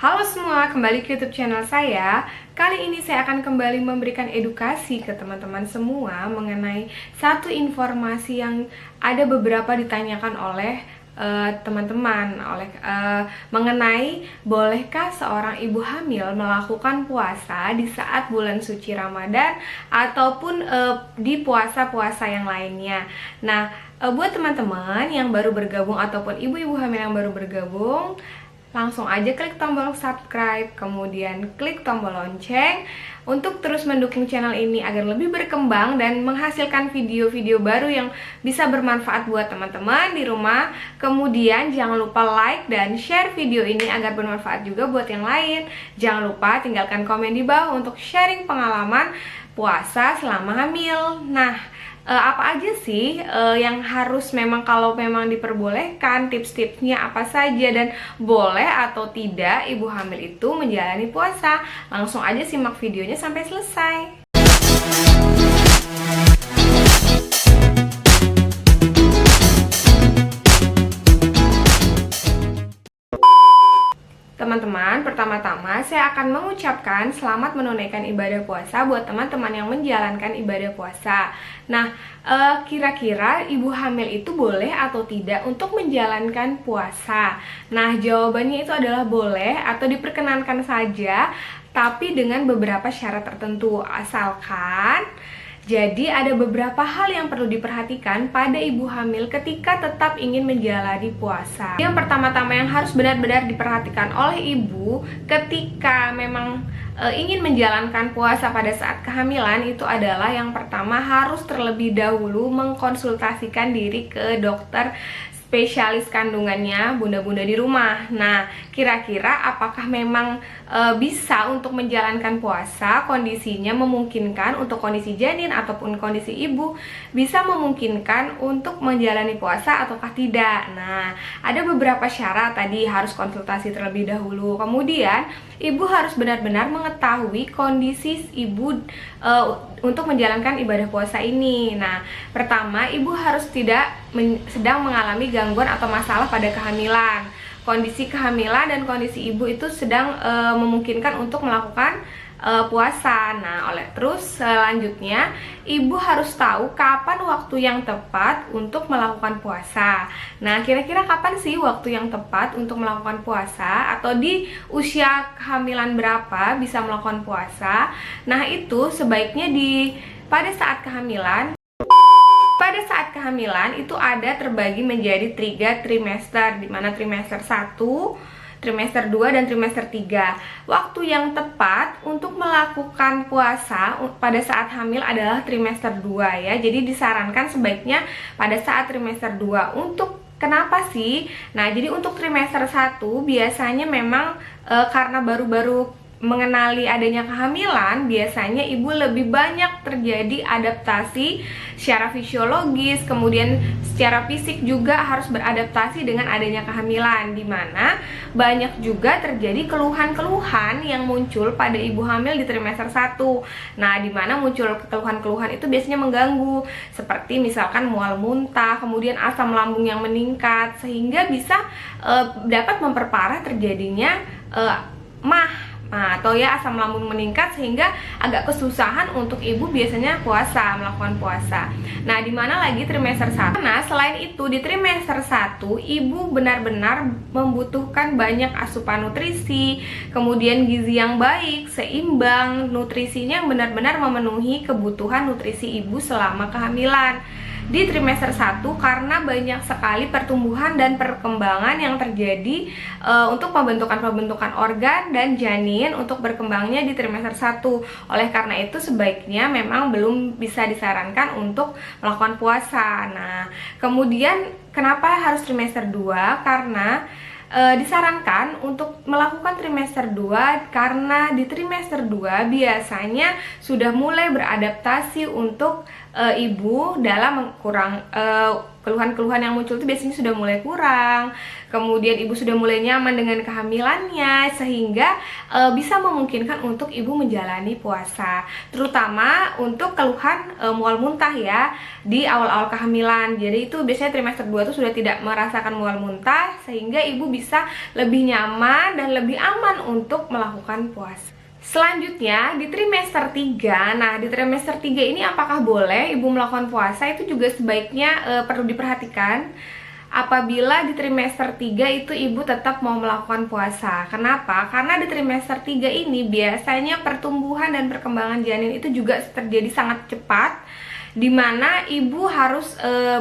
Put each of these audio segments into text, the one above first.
Halo semua, kembali ke YouTube channel saya. Kali ini saya akan kembali memberikan edukasi ke teman-teman semua mengenai satu informasi yang ada beberapa ditanyakan oleh teman-teman mengenai bolehkah seorang ibu hamil melakukan puasa di saat bulan suci Ramadan ataupun di puasa-puasa yang lainnya. Nah, buat teman-teman yang baru bergabung ataupun ibu-ibu hamil yang baru bergabung, langsung aja klik tombol subscribe, kemudian klik tombol lonceng untuk terus mendukung channel ini agar lebih berkembang dan menghasilkan video-video baru yang bisa bermanfaat buat teman-teman di rumah. Kemudian jangan lupa like dan share video ini agar bermanfaat juga buat yang lain. Jangan lupa tinggalkan komen di bawah untuk sharing pengalaman puasa selama hamil. Nah, apa aja sih yang harus kalau memang diperbolehkan, tips-tipsnya apa saja, dan boleh atau tidak ibu hamil itu menjalani puasa? Langsung aja simak videonya sampai selesai. Teman-teman, pertama-tama saya akan mengucapkan selamat menunaikan ibadah puasa buat teman-teman yang menjalankan ibadah puasa. Nah, kira-kira ibu hamil itu boleh atau tidak untuk menjalankan puasa? Nah, jawabannya itu adalah boleh atau diperkenankan saja, tapi dengan beberapa syarat tertentu. Jadi ada beberapa hal yang perlu diperhatikan pada ibu hamil ketika tetap ingin menjalani puasa. Yang pertama-tama yang harus benar-benar diperhatikan oleh ibu ketika memang ingin menjalankan puasa pada saat kehamilan itu adalah yang pertama harus terlebih dahulu mengkonsultasikan diri ke dokter spesialis kandungannya bunda-bunda di rumah. Nah, kira-kira apakah memang bisa untuk menjalankan puasa, kondisinya memungkinkan untuk kondisi janin ataupun kondisi ibu bisa memungkinkan untuk menjalani puasa ataukah tidak. Nah, ada beberapa syarat tadi, harus konsultasi terlebih dahulu. Kemudian, ibu harus benar-benar mengetahui kondisi ibu untuk menjalankan ibadah puasa ini. Nah, pertama, ibu harus tidak sedang mengalami gangguan atau masalah pada kehamilan. Kondisi kehamilan dan kondisi ibu itu sedang memungkinkan untuk melakukan puasa. Nah, selanjutnya ibu harus tahu kapan waktu yang tepat untuk melakukan puasa. Nah, kira-kira kapan sih waktu yang tepat untuk melakukan puasa, atau di usia kehamilan berapa bisa melakukan puasa? Nah, itu sebaiknya pada saat kehamilan. Pada saat kehamilan itu ada terbagi menjadi 3 trimester, di mana trimester 1, trimester 2, dan trimester 3. Waktu yang tepat untuk melakukan puasa pada saat hamil adalah trimester 2 ya. Jadi disarankan sebaiknya pada saat trimester 2. Kenapa sih? Nah, jadi untuk trimester 1 biasanya memang karena baru-baru mengenali adanya kehamilan, biasanya ibu lebih banyak terjadi adaptasi secara fisiologis, kemudian secara fisik juga harus beradaptasi dengan adanya kehamilan, dimana banyak juga terjadi keluhan-keluhan yang muncul pada ibu hamil di trimester 1. Nah, dimana muncul keluhan-keluhan itu biasanya mengganggu, seperti misalkan mual muntah, kemudian asam lambung yang meningkat, sehingga bisa dapat memperparah terjadinya atau asam lambung meningkat, sehingga agak kesusahan untuk ibu biasanya melakukan puasa. Nah, dimana lagi trimester 1. Nah, selain itu di trimester 1 ibu benar-benar membutuhkan banyak asupan nutrisi, kemudian gizi yang baik, seimbang, nutrisinya yang benar-benar memenuhi kebutuhan nutrisi ibu selama kehamilan di trimester 1, karena banyak sekali pertumbuhan dan perkembangan yang terjadi untuk pembentukan organ dan janin untuk berkembangnya di trimester 1. Oleh karena itu sebaiknya memang belum bisa disarankan untuk melakukan puasa. Nah, kemudian kenapa harus trimester 2? Karena disarankan untuk melakukan trimester 2 karena di trimester 2 biasanya sudah mulai beradaptasi untuk ibu dalam keluhan-keluhan yang muncul itu biasanya sudah mulai kurang, kemudian ibu sudah mulai nyaman dengan kehamilannya, sehingga bisa memungkinkan untuk ibu menjalani puasa, terutama untuk keluhan mual muntah ya di awal-awal kehamilan. Jadi itu biasanya trimester 2 itu sudah tidak merasakan mual muntah, sehingga ibu bisa lebih nyaman dan lebih aman untuk melakukan puasa. Selanjutnya di trimester 3. Nah, di trimester 3 ini apakah boleh ibu melakukan puasa? Itu juga sebaiknya perlu diperhatikan. Apabila di trimester 3 itu ibu tetap mau melakukan puasa. Kenapa? Karena di trimester 3 ini biasanya pertumbuhan dan perkembangan janin itu juga terjadi sangat cepat, dimana ibu harus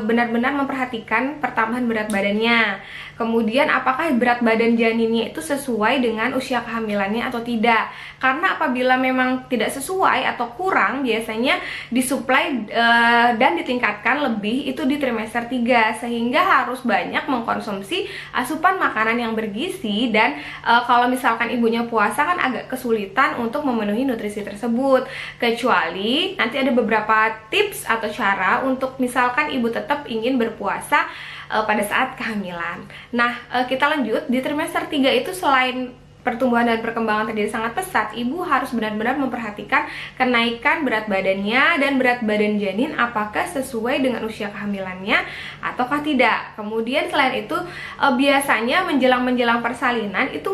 benar-benar memperhatikan pertambahan berat badannya. Kemudian apakah berat badan janinnya itu sesuai dengan usia kehamilannya atau tidak. Karena apabila memang tidak sesuai atau kurang, biasanya disuplai dan ditingkatkan lebih itu di trimester 3. Sehingga harus banyak mengkonsumsi asupan makanan yang bergizi. Dan kalau misalkan ibunya puasa kan agak kesulitan untuk memenuhi nutrisi tersebut. Kecuali nanti ada beberapa tips atau cara untuk misalkan ibu tetap ingin berpuasa pada saat kehamilan. Nah, kita lanjut. Di trimester 3 itu selain pertumbuhan dan perkembangan terjadi sangat pesat, ibu harus benar-benar memperhatikan kenaikan berat badannya dan berat badan janin apakah sesuai dengan usia kehamilannya ataukah tidak. Kemudian selain itu biasanya menjelang persalinan itu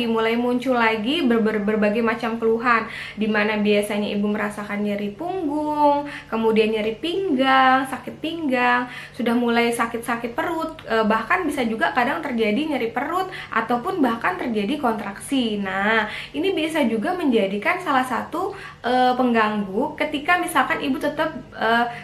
mulai muncul lagi berbagai macam keluhan, dimana biasanya ibu merasakan nyeri punggung, kemudian nyeri pinggang, sakit pinggang, sudah mulai sakit-sakit perut, bahkan bisa juga kadang terjadi nyeri perut ataupun bahkan terjadi kontraksi. Nah, ini bisa juga menjadikan salah satu pengganggu ketika misalkan ibu tetap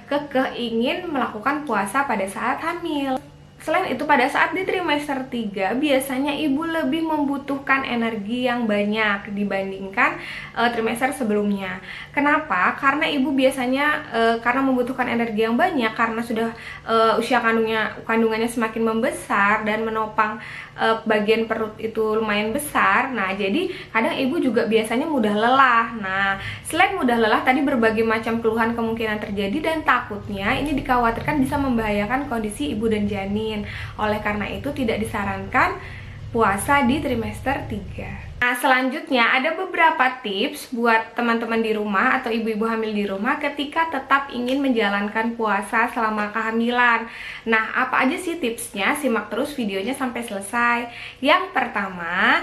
kekeh ingin melakukan puasa pada saat hamil. Selain itu, pada saat di trimester 3 biasanya ibu lebih membutuhkan energi yang banyak dibandingkan trimester sebelumnya. Kenapa? Karena ibu biasanya karena membutuhkan energi yang banyak karena sudah usia kandungannya semakin membesar dan menopang bagian perut itu lumayan besar. Nah, jadi kadang ibu juga biasanya mudah lelah. Nah, selain mudah lelah, tadi berbagai macam keluhan kemungkinan terjadi dan takutnya ini dikhawatirkan bisa membahayakan kondisi ibu dan janin. Oleh karena itu tidak disarankan puasa di trimester 3. Nah, selanjutnya ada beberapa tips buat teman-teman di rumah atau ibu-ibu hamil di rumah ketika tetap ingin menjalankan puasa selama kehamilan. Nah, apa aja sih tipsnya? Simak terus videonya sampai selesai. Yang pertama,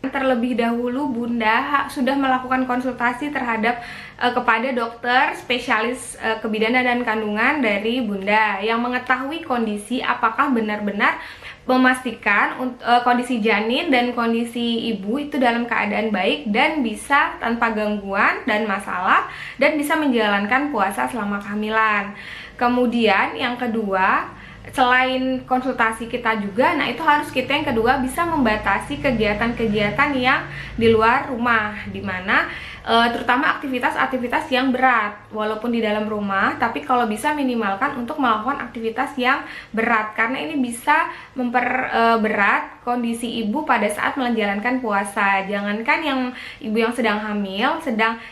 terlebih dahulu Bunda sudah melakukan konsultasi kepada dokter spesialis kebidanan dan kandungan dari Bunda yang mengetahui kondisi apakah benar-benar memastikan kondisi janin dan kondisi ibu itu dalam keadaan baik dan bisa tanpa gangguan dan masalah dan bisa menjalankan puasa selama kehamilan. Kemudian yang kedua, selain konsultasi kita juga, nah itu harus kita yang kedua bisa membatasi kegiatan-kegiatan yang di luar rumah, dimana terutama aktivitas-aktivitas yang berat walaupun di dalam rumah, tapi kalau bisa minimalkan untuk melakukan aktivitas yang berat karena ini bisa memperberat kondisi ibu pada saat menjalankan puasa. Jangankan yang ibu yang sedang hamil,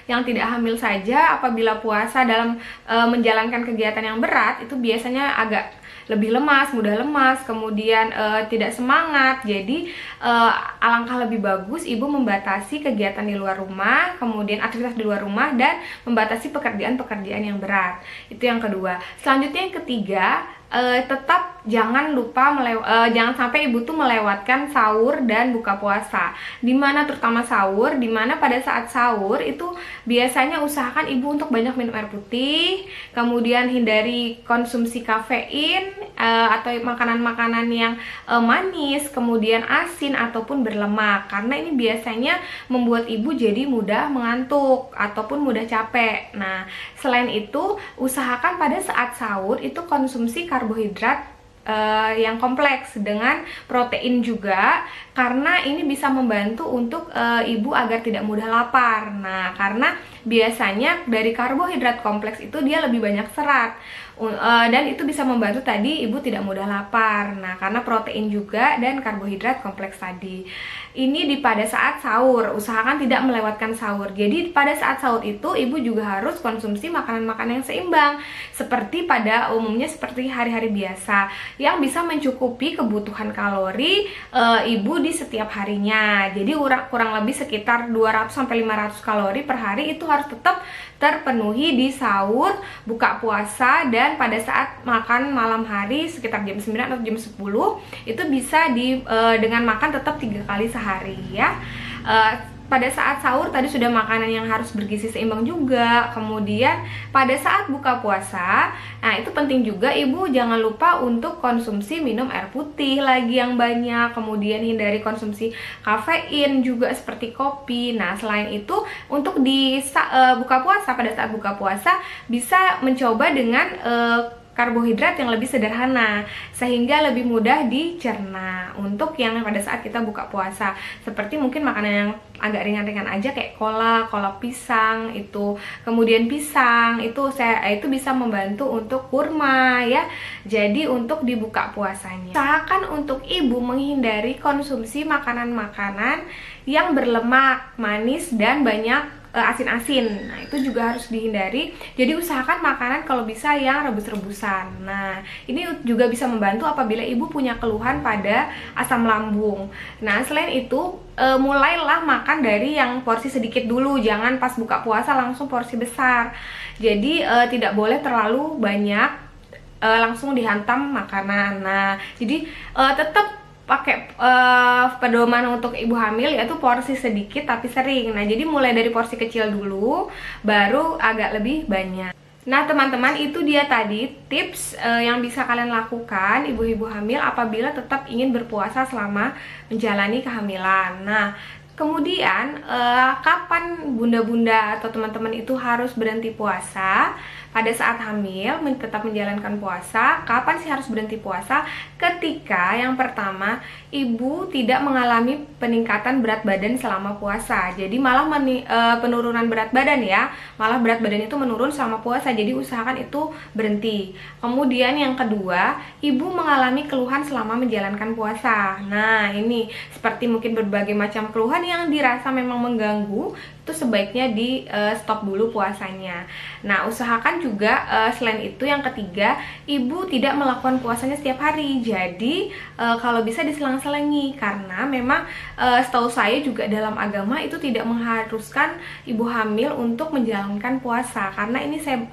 yang tidak hamil saja apabila puasa dalam menjalankan kegiatan yang berat itu biasanya agak lebih lemas, mudah lemas, kemudian tidak semangat. Jadi alangkah lebih bagus ibu membatasi kegiatan di luar rumah, kemudian aktivitas di luar rumah, dan membatasi pekerjaan-pekerjaan yang berat. Itu yang kedua. Selanjutnya yang ketiga, tetap jangan sampai ibu tuh melewatkan sahur dan buka puasa. Dimana terutama sahur, dimana pada saat sahur itu biasanya usahakan ibu untuk banyak minum air putih, kemudian hindari konsumsi kafein atau makanan-makanan yang manis, kemudian asin ataupun berlemak, karena ini biasanya membuat ibu jadi mudah mengantuk ataupun mudah capek. Nah, selain itu usahakan pada saat sahur itu konsumsi karbohidrat yang kompleks dengan protein juga, karena ini bisa membantu untuk ibu agar tidak mudah lapar. Nah, karena biasanya dari karbohidrat kompleks itu dia lebih banyak serat dan itu bisa membantu tadi ibu tidak mudah lapar. Nah, karena protein juga dan karbohidrat kompleks tadi. ini pada saat sahur, usahakan tidak melewatkan sahur. Jadi pada saat sahur itu ibu juga harus konsumsi makanan-makanan yang seimbang, seperti pada umumnya seperti hari-hari biasa, yang bisa mencukupi kebutuhan kalori ibu di setiap harinya. Jadi kurang lebih sekitar 200-500 kalori per hari itu harus tetap terpenuhi di sahur, buka puasa, dan pada saat makan malam hari sekitar jam 9 atau jam 10 itu bisa dengan makan tetap 3 kali sehari ya. Pada saat sahur tadi sudah makanan yang harus bergizi seimbang juga. Kemudian pada saat buka puasa, nah itu penting juga ibu jangan lupa untuk konsumsi minum air putih lagi yang banyak. Kemudian hindari konsumsi kafein juga seperti kopi. Nah selain itu untuk buka puasa, pada saat buka puasa bisa mencoba dengan karbohidrat yang lebih sederhana sehingga lebih mudah dicerna untuk yang pada saat kita buka puasa, seperti mungkin makanan yang agak ringan-ringan aja kayak cola pisang itu, kemudian pisang itu bisa membantu untuk kurma ya. Jadi untuk dibuka puasanya usahakan untuk ibu menghindari konsumsi makanan-makanan yang berlemak, manis, dan banyak asin-asin. Nah itu juga harus dihindari. Jadi usahakan makanan kalau bisa yang rebus-rebusan. Nah ini juga bisa membantu apabila ibu punya keluhan pada asam lambung. Nah selain itu mulailah makan dari yang porsi sedikit dulu, jangan pas buka puasa langsung porsi besar. Jadi tidak boleh terlalu banyak langsung dihantam makanan. Nah jadi tetap pakai pedoman untuk ibu hamil, yaitu porsi sedikit tapi sering. Nah jadi mulai dari porsi kecil dulu baru agak lebih banyak. Nah teman-teman, itu dia tadi tips yang bisa kalian lakukan ibu-ibu hamil apabila tetap ingin berpuasa selama menjalani kehamilan. Nah kemudian kapan bunda-bunda atau teman-teman itu harus berhenti puasa? Pada saat hamil tetap menjalankan puasa. Kapan sih harus berhenti puasa? Ketika yang pertama ibu tidak mengalami peningkatan berat badan selama puasa. Jadi malah penurunan berat badan ya, malah berat badan itu menurun selama puasa. Jadi usahakan itu berhenti. Kemudian yang kedua, ibu mengalami keluhan selama menjalankan puasa. Nah ini seperti mungkin berbagai macam keluhan yang dirasa memang mengganggu, itu sebaiknya di stop dulu puasanya. Nah usahakan juga selain itu yang ketiga, ibu tidak melakukan puasanya setiap hari. Jadi kalau bisa diselang-selingi, karena memang setahu saya juga dalam agama itu tidak mengharuskan ibu hamil untuk menjalankan puasa, karena ini saya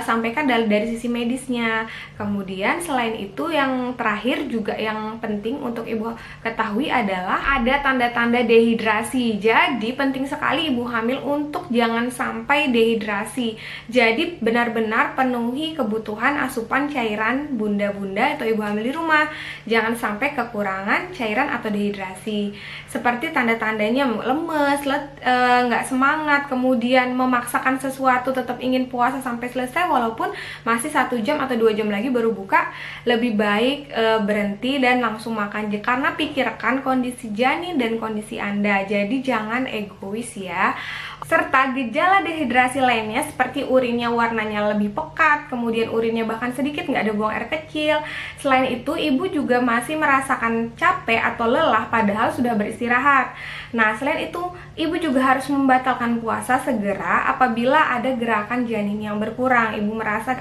sampaikan dari sisi medisnya. Kemudian selain itu yang terakhir juga yang penting untuk ibu ketahui adalah ada tanda-tanda dehidrasi. Jadi penting sekali ibu hamil untuk jangan sampai dehidrasi. Jadi benar-benar penuhi kebutuhan asupan cairan bunda-bunda atau ibu hamil di rumah. Jangan sampai kekurangan cairan atau dehidrasi. Seperti tanda-tandanya lemes, nggak semangat, kemudian memaksakan sesuatu, tetap ingin puasa sampai selesai walaupun masih 1 jam atau 2 jam lagi baru buka. Lebih baik berhenti dan langsung makan, karena pikirkan kondisi janin dan kondisi Anda. Jadi jangan egois ya. Serta gejala dehidrasi lainnya seperti urinnya warnanya lebih pekat, kemudian urinnya bahkan sedikit, nggak ada buang air kecil. Selain itu ibu juga masih merasakan capek atau lelah padahal sudah beristirahat. Nah selain itu ibu juga harus membatalkan puasa segera apabila ada gerakan janin yang berkurang. Ibu merasa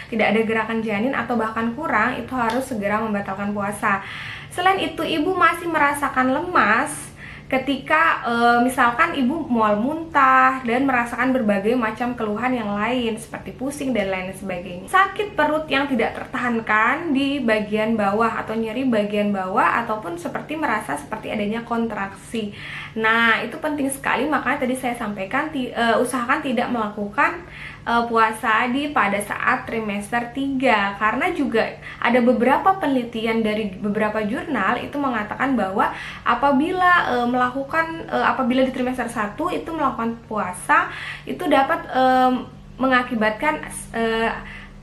tidak ada gerakan janin atau bahkan kurang, itu harus segera membatalkan puasa. Selain itu ibu masih merasakan lemas ketika misalkan ibu mual muntah dan merasakan berbagai macam keluhan yang lain seperti pusing dan lain sebagainya. Sakit perut yang tidak tertahankan di bagian bawah atau nyeri bagian bawah, ataupun seperti merasa seperti adanya kontraksi. Nah itu penting sekali, makanya tadi saya sampaikan usahakan tidak melakukan puasa pada saat trimester 3, karena juga ada beberapa penelitian dari beberapa jurnal itu mengatakan bahwa apabila apabila di trimester 1 itu melakukan puasa itu dapat mengakibatkan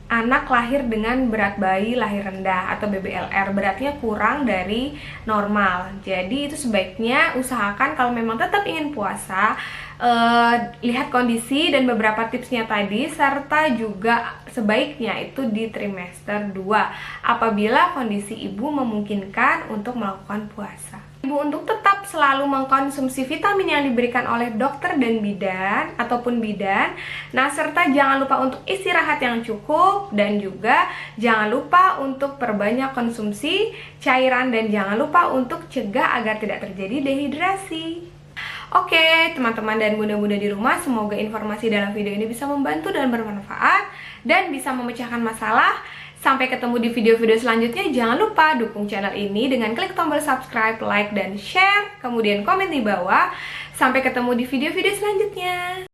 anak lahir dengan berat bayi lahir rendah atau BBLR, beratnya kurang dari normal. Jadi itu sebaiknya usahakan kalau memang tetap ingin puasa, lihat kondisi dan beberapa tipsnya tadi, serta juga sebaiknya itu di trimester 2 apabila kondisi ibu memungkinkan untuk melakukan puasa. Ibu untuk tetap selalu mengkonsumsi vitamin yang diberikan oleh dokter dan bidan ataupun bidan. Nah, serta jangan lupa untuk istirahat yang cukup dan juga jangan lupa untuk perbanyak konsumsi cairan dan jangan lupa untuk cegah agar tidak terjadi dehidrasi. Oke, teman-teman dan bunda-bunda di rumah, semoga informasi dalam video ini bisa membantu dan bermanfaat dan bisa memecahkan masalah. Sampai ketemu di video-video selanjutnya. Jangan lupa dukung channel ini dengan klik tombol subscribe, like, dan share. Kemudian komen di bawah. Sampai ketemu di video-video selanjutnya.